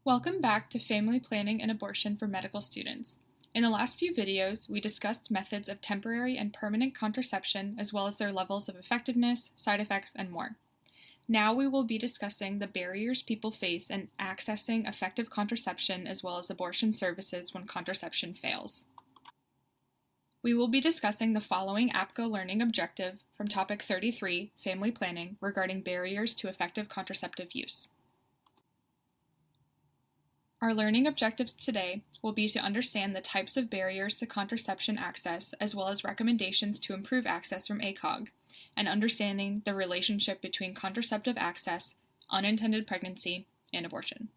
Welcome back to Family Planning and Abortion for Medical Students. In the last few videos, we discussed methods of temporary and permanent contraception as well as their levels of effectiveness, side effects, and more. Now we will be discussing the barriers people face in accessing effective contraception as well as abortion services when contraception fails. We will be discussing the following APGO learning objective from Topic 33, Family Planning, regarding barriers to effective contraceptive use. Our learning objectives today will be to understand the types of barriers to contraception access as well as recommendations to improve access from APGO, and understanding the relationship between contraceptive access, unintended pregnancy, and abortion.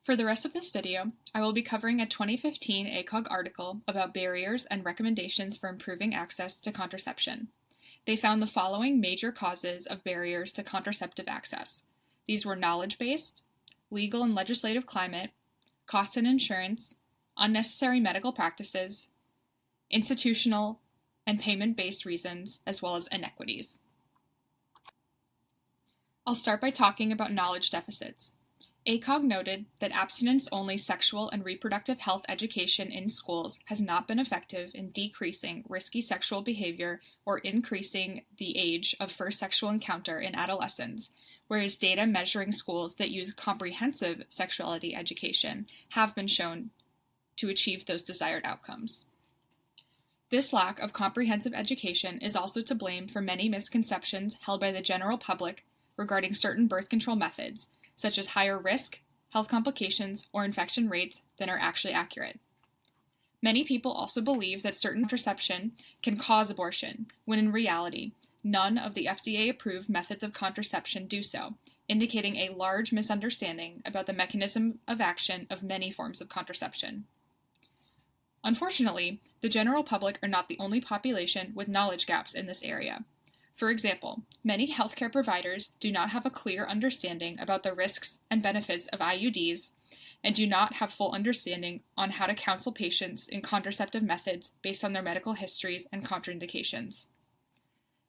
For the rest of this video, I will be covering a 2015 APGO article about barriers and recommendations for improving access to contraception. They found the following major causes of barriers to contraceptive access. These were knowledge-based, legal and legislative climate, costs and insurance, unnecessary medical practices, institutional and payment-based reasons, as well as inequities. I'll start by talking about knowledge deficits. APGO noted that abstinence-only sexual and reproductive health education in schools has not been effective in decreasing risky sexual behavior or increasing the age of first sexual encounter in adolescents, whereas data measuring schools that use comprehensive sexuality education have been shown to achieve those desired outcomes. This lack of comprehensive education is also to blame for many misconceptions held by the general public regarding certain birth control methods, such as higher risk, health complications, or infection rates than are actually accurate. Many people also believe that certain contraception can cause abortion, when in reality, none of the FDA-approved methods of contraception do so, indicating a large misunderstanding about the mechanism of action of many forms of contraception. Unfortunately, the general public are not the only population with knowledge gaps in this area. For example, many healthcare providers do not have a clear understanding about the risks and benefits of IUDs and do not have full understanding on how to counsel patients in contraceptive methods based on their medical histories and contraindications.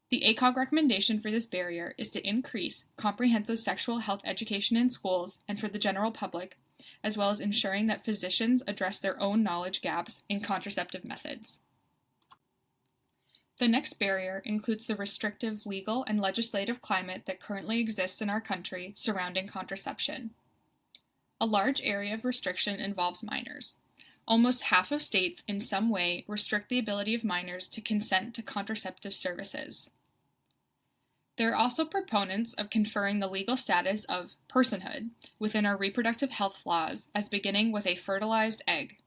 The APGO recommendation for this barrier is to increase comprehensive sexual health education in schools and for the general public, as well as ensuring that physicians address their own knowledge gaps in contraceptive methods. The next barrier includes the restrictive legal and legislative climate that currently exists in our country surrounding contraception. A large area of restriction involves minors. Almost half of states in some way restrict the ability of minors to consent to contraceptive services. There are also proponents of conferring the legal status of personhood within our reproductive health laws as beginning with a fertilized egg.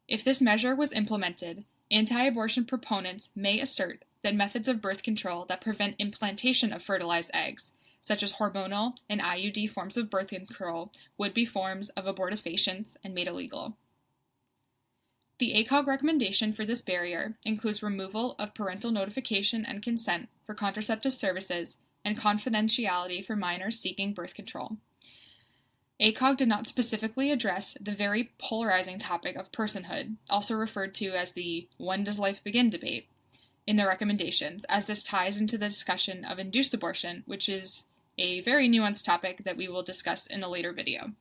If this measure was implemented, anti-abortion proponents may assert that methods of birth control that prevent implantation of fertilized eggs, such as hormonal and IUD forms of birth control, would be forms of abortifacients and made illegal. The APGO recommendation for this barrier includes removal of parental notification and consent for contraceptive services and confidentiality for minors seeking birth control. APGO did not specifically address the very polarizing topic of personhood, also referred to as the "when does life begin" debate, in their recommendations, as this ties into the discussion of induced abortion, which is a very nuanced topic that we will discuss in a later video.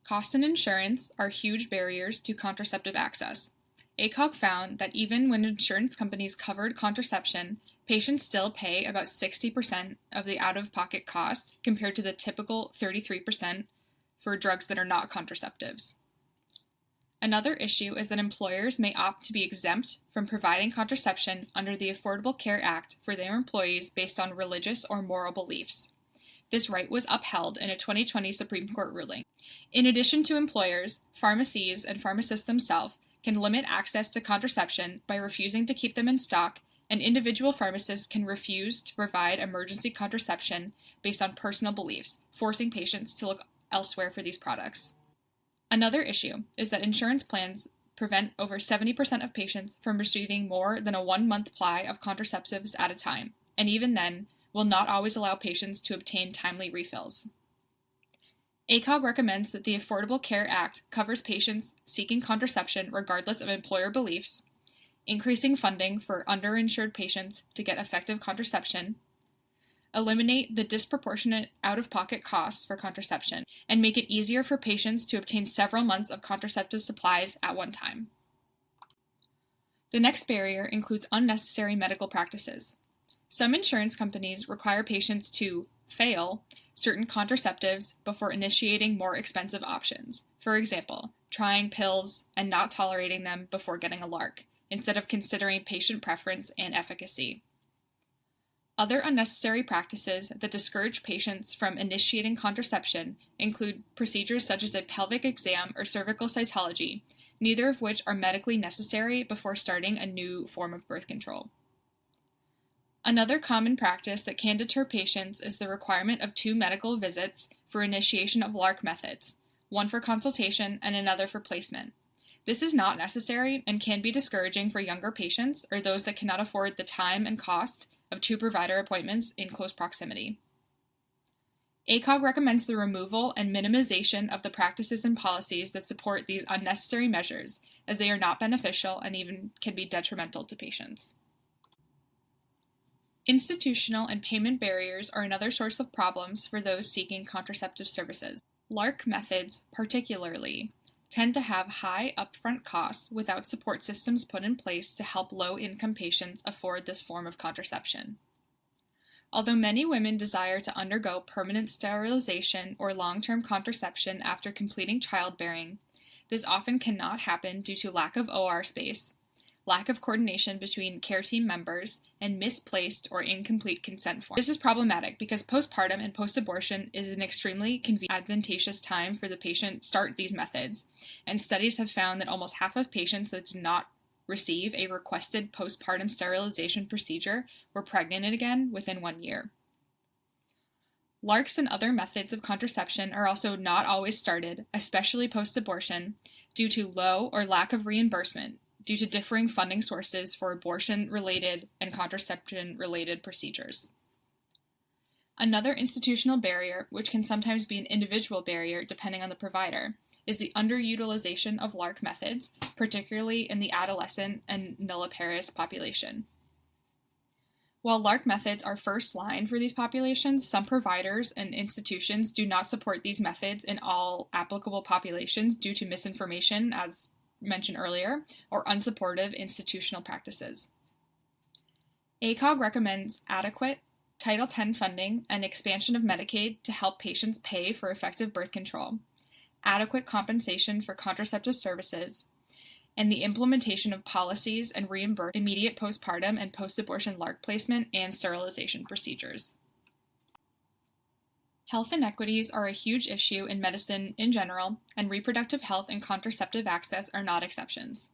Cost and insurance are huge barriers to contraceptive access. APGO found that even when insurance companies covered contraception, patients still pay about 60% of the out-of-pocket cost compared to the typical 33% for drugs that are not contraceptives. Another issue is that employers may opt to be exempt from providing contraception under the Affordable Care Act for their employees based on religious or moral beliefs. This right was upheld in a 2020 Supreme Court ruling. In addition to employers, pharmacies and pharmacists themselves can limit access to contraception by refusing to keep them in stock, and individual pharmacists can refuse to provide emergency contraception based on personal beliefs, forcing patients to look elsewhere for these products. Another issue is that insurance plans prevent over 70% of patients from receiving more than a 1-month supply of contraceptives at a time, and even then, will not always allow patients to obtain timely refills. APGO recommends that the Affordable Care Act covers patients seeking contraception regardless of employer beliefs, increasing funding for underinsured patients to get effective contraception, eliminate the disproportionate out-of-pocket costs for contraception, and make it easier for patients to obtain several months of contraceptive supplies at one time. The next barrier includes unnecessary medical practices. Some insurance companies require patients to fail certain contraceptives before initiating more expensive options. For example, trying pills and not tolerating them before getting a LARC, instead of considering patient preference and efficacy. Other unnecessary practices that discourage patients from initiating contraception include procedures such as a pelvic exam or cervical cytology, neither of which are medically necessary before starting a new form of birth control. Another common practice that can deter patients is the requirement of 2 medical visits for initiation of LARC methods, one for consultation and another for placement. This is not necessary and can be discouraging for younger patients or those that cannot afford the time and cost of 2 provider appointments in close proximity. APGO recommends the removal and minimization of the practices and policies that support these unnecessary measures, as they are not beneficial and even can be detrimental to patients. Institutional and payment barriers are another source of problems for those seeking contraceptive services. LARC methods, particularly, tend to have high upfront costs without support systems put in place to help low-income patients afford this form of contraception. Although many women desire to undergo permanent sterilization or long-term contraception after completing childbearing, this often cannot happen due to lack of OR space, lack of coordination between care team members, and misplaced or incomplete consent forms. This is problematic because postpartum and post-abortion is an extremely advantageous time for the patient to start these methods, and studies have found that almost half of patients that did not receive a requested postpartum sterilization procedure were pregnant again within 1 year. LARCs and other methods of contraception are also not always started, especially post-abortion, due to low or lack of reimbursement, due to differing funding sources for abortion-related and contraception-related procedures. Another institutional barrier, which can sometimes be an individual barrier depending on the provider, is the underutilization of LARC methods, particularly in the adolescent and nulliparous population. While LARC methods are first line for these populations, some providers and institutions do not support these methods in all applicable populations due to misinformation, as mentioned earlier, or unsupportive institutional practices. APGO recommends adequate Title X funding and expansion of Medicaid to help patients pay for effective birth control, adequate compensation for contraceptive services, and the implementation of policies and reimburse immediate postpartum and post-abortion LARC placement and sterilization procedures. Health inequities are a huge issue in medicine in general, and reproductive health and contraceptive access are not exceptions.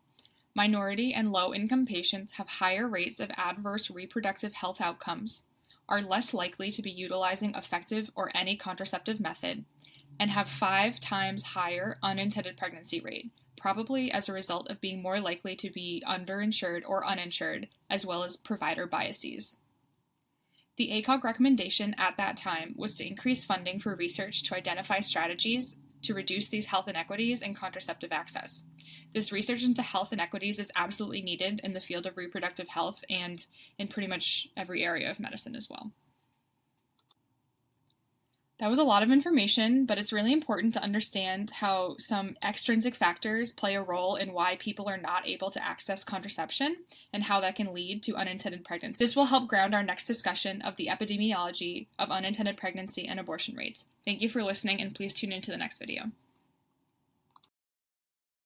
Minority and low-income patients have higher rates of adverse reproductive health outcomes, are less likely to be utilizing effective or any contraceptive method, and have 5 times higher unintended pregnancy rate, probably as a result of being more likely to be underinsured or uninsured, as well as provider biases. The APGO recommendation at that time was to increase funding for research to identify strategies to reduce these health inequities in contraceptive access. This research into health inequities is absolutely needed in the field of reproductive health and in pretty much every area of medicine as well. That was a lot of information, but it's really important to understand how some extrinsic factors play a role in why people are not able to access contraception and how that can lead to unintended pregnancy. This will help ground our next discussion of the epidemiology of unintended pregnancy and abortion rates. Thank you for listening, and please tune into the next video.